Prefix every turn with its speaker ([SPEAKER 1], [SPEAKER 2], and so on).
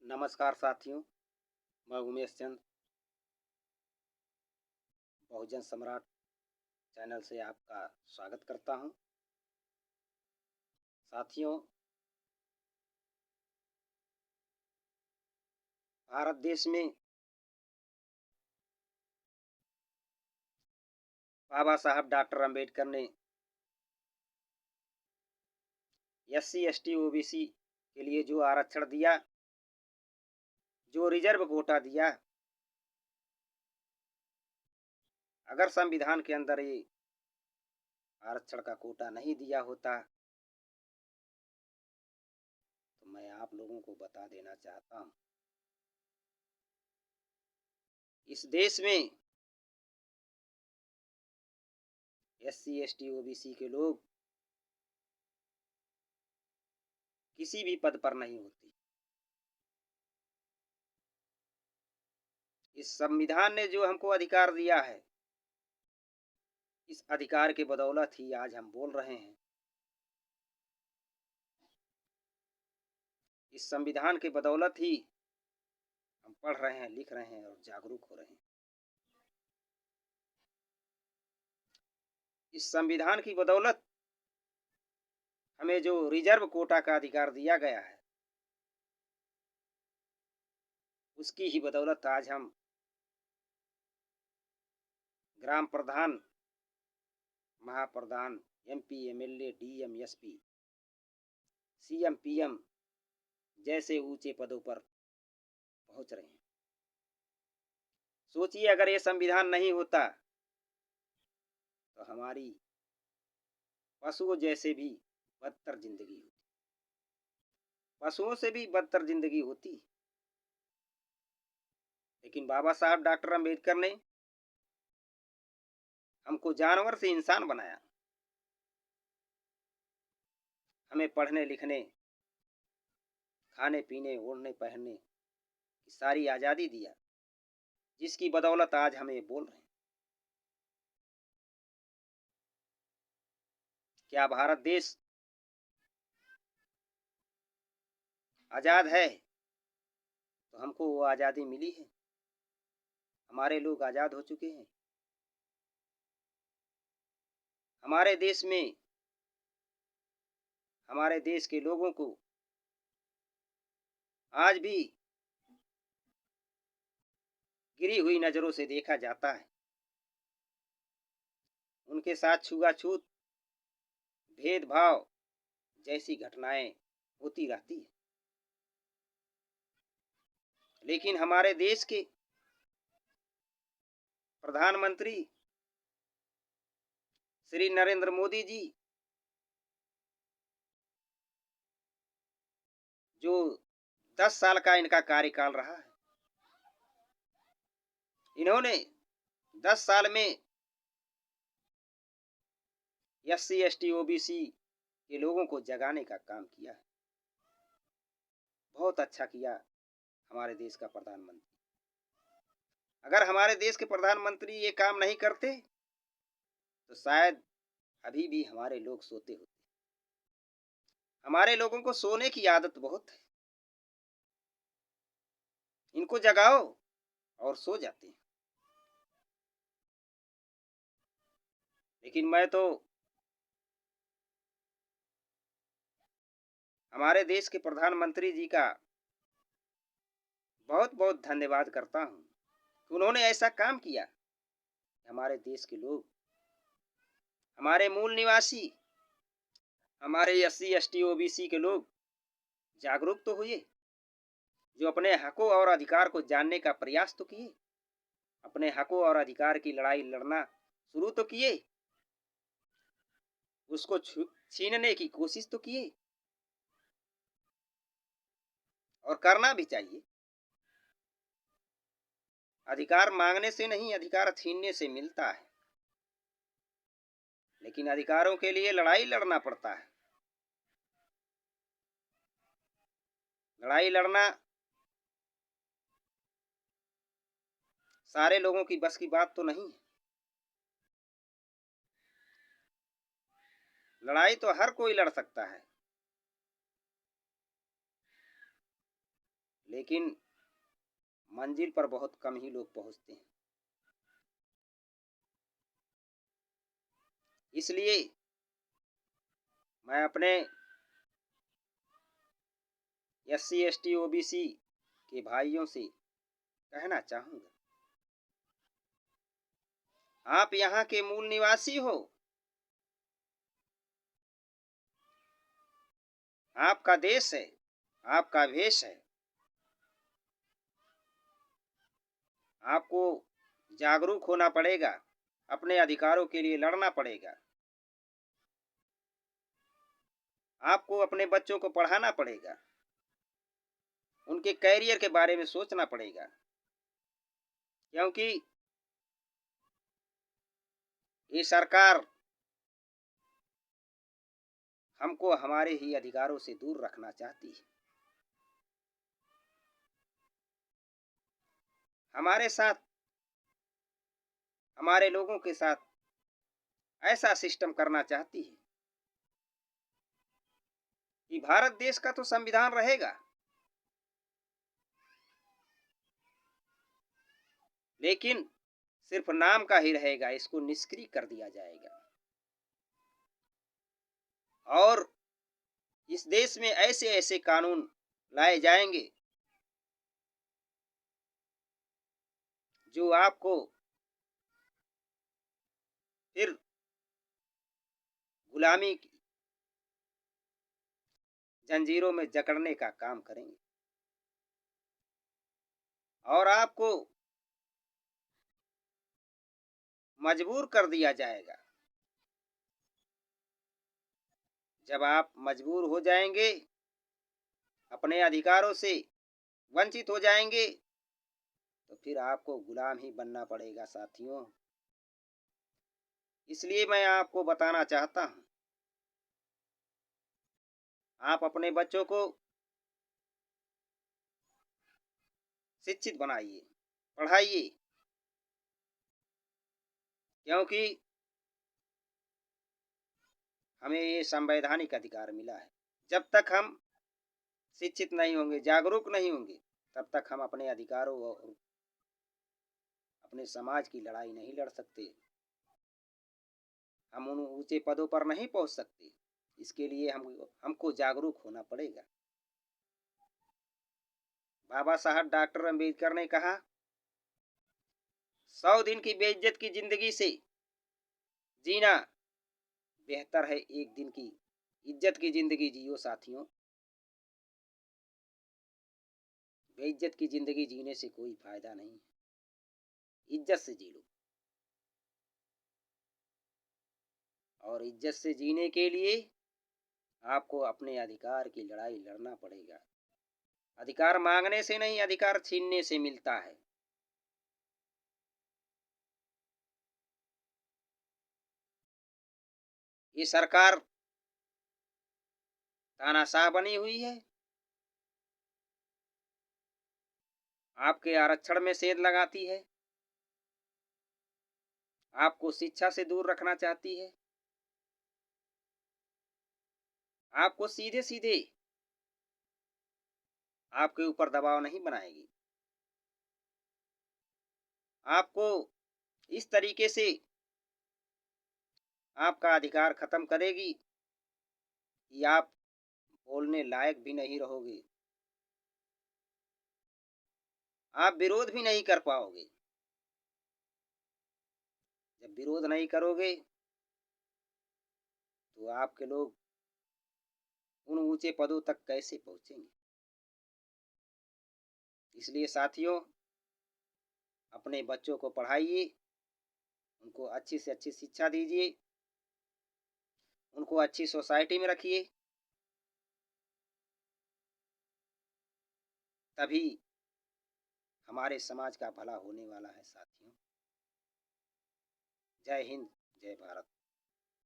[SPEAKER 1] नमस्कार साथियों। मैं उमेश चंद बहुजन सम्राट चैनल से आपका स्वागत करता हूं। साथियों, भारत देश में बाबा साहब डॉक्टर अंबेडकर ने एससी एसटी ओबीसी के लिए जो आरक्षण दिया, जो रिजर्व कोटा दिया, अगर संविधान के अंदर ये आरक्षण का कोटा नहीं दिया होता तो मैं आप लोगों को बता देना चाहता हूं, इस देश में एससी एसटी ओबीसी के लोग किसी भी पद पर नहीं होते। इस संविधान ने जो हमको अधिकार दिया है, इस अधिकार के बदौलत ही आज हम बोल रहे हैं। इस संविधान के बदौलत ही हम पढ़ रहे हैं, लिख रहे हैं और जागरूक हो रहे हैं। इस संविधान की बदौलत हमें जो रिजर्व कोटा का अधिकार दिया गया है, उसकी ही बदौलत आज हम ग्राम प्रधान, महाप्रधान, MP, MLA, DM, SP, CM, PM जैसे ऊंचे पदों पर पहुंच रहे हैं। सोचिए, अगर ये संविधान नहीं होता तो हमारी पशुओं जैसे भी बदतर जिंदगी होती, पशुओं से भी बदतर जिंदगी होती। लेकिन बाबा साहब डॉक्टर अंबेडकर ने हमको जानवर से इंसान बनाया, हमें पढ़ने लिखने, खाने पीने, ओढ़ने पहनने की सारी आज़ादी दिया, जिसकी बदौलत आज हम ये बोल रहे हैं। क्या भारत देश आज़ाद है तो हमको वो आज़ादी मिली है? हमारे लोग आज़ाद हो चुके हैं। हमारे देश में हमारे देश के लोगों को आज भी गिरी हुई नज़रों से देखा जाता है। उनके साथ छुआछूत, भेदभाव जैसी घटनाएं होती रहती है। लेकिन हमारे देश के प्रधानमंत्री श्री नरेंद्र मोदी जी, जो 10 साल का इनका कार्यकाल रहा है, इन्होंने 10 साल में एससी एसटी ओबीसी के लोगों को जगाने का काम किया है। बहुत अच्छा किया हमारे देश का प्रधानमंत्री। अगर हमारे देश के प्रधानमंत्री ये काम नहीं करते तो शायद अभी भी हमारे लोग सोते होते। हमारे लोगों को सोने की आदत बहुत है, इनको जगाओ और सो जाते हैं। लेकिन मैं तो हमारे देश के प्रधानमंत्री जी का बहुत बहुत धन्यवाद करता हूँ कि उन्होंने ऐसा काम किया। हमारे देश के लोग, हमारे मूल निवासी, हमारे एससी एसटी ओबीसी के लोग जागरूक तो हुए, जो अपने हकों और अधिकार को जानने का प्रयास तो किए, अपने हकों और अधिकार की लड़ाई लड़ना शुरू तो किए, उसको छीनने की कोशिश तो किए, और करना भी चाहिए। अधिकार मांगने से नहीं, अधिकार छीनने से मिलता है। लेकिन अधिकारों के लिए लड़ाई लड़ना पड़ता है। लड़ाई लड़ना सारे लोगों की बस की बात तो नहीं है। लड़ाई तो हर कोई लड़ सकता है, लेकिन मंजिल पर बहुत कम ही लोग पहुंचते हैं। इसलिए मैं अपने SC ST OBC के भाइयों से कहना चाहूँगा, आप यहाँ के मूल निवासी हो, आपका देश है, आपका भेष है, आपको जागरूक होना पड़ेगा, अपने अधिकारों के लिए लड़ना पड़ेगा, आपको अपने बच्चों को पढ़ाना पड़ेगा, उनके कैरियर के बारे में सोचना पड़ेगा, क्योंकि ये सरकार हमको हमारे ही अधिकारों से दूर रखना चाहती है। हमारे साथ, हमारे लोगों के साथ ऐसा सिस्टम करना चाहती है कि भारत देश का तो संविधान रहेगा, लेकिन सिर्फ नाम का ही रहेगा, इसको निष्क्रिय कर दिया जाएगा। और इस देश में ऐसे ऐसे कानून लाए जाएंगे जो आपको फिर गुलामी की जंजीरों में जकड़ने का काम करेंगे और आपको मजबूर कर दिया जाएगा। जब आप मजबूर हो जाएंगे, अपने अधिकारों से वंचित हो जाएंगे, तो फिर आपको गुलाम ही बनना पड़ेगा साथियों। इसलिए मैं आपको बताना चाहता हूं, आप अपने बच्चों को शिक्षित बनाइए, पढ़ाइए, क्योंकि हमें ये संवैधानिक अधिकार मिला है। जब तक हम शिक्षित नहीं होंगे, जागरूक नहीं होंगे, तब तक हम अपने अधिकारों और अपने समाज की लड़ाई नहीं लड़ सकते। हम उन ऊंचे पदों पर नहीं पहुंच सकते। इसके लिए हमको जागरूक होना पड़ेगा। बाबा साहब डॉक्टर अम्बेडकर ने कहा, 100 दिन की बेइज्जत की जिंदगी से जीना बेहतर है 1 दिन की इज्जत की जिंदगी जियो साथियों। बेइज्जत की जिंदगी जीने से कोई फायदा नहीं, इज्जत से जी लो। और इज्जत से जीने के लिए आपको अपने अधिकार की लड़ाई लड़ना पड़ेगा। अधिकार मांगने से नहीं, अधिकार छीनने से मिलता है। ये सरकार तानाशाह बनी हुई है, आपके आरक्षण में सेंध लगाती है, आपको शिक्षा से दूर रखना चाहती है, आपको सीधे सीधे आपके ऊपर दबाव नहीं बनाएगी, आपको इस तरीके से आपका अधिकार खत्म करेगी कि आप बोलने लायक भी नहीं रहोगे, आप विरोध भी नहीं कर पाओगे। जब विरोध नहीं करोगे तो आपके लोग उन ऊंचे पदों तक कैसे पहुंचेंगे। इसलिए साथियों, अपने बच्चों को पढ़ाइए, उनको अच्छी से अच्छी शिक्षा दीजिए, उनको अच्छी सोसाइटी में रखिए, तभी हमारे समाज का भला होने वाला है साथियों। जय हिंद, जय भारत।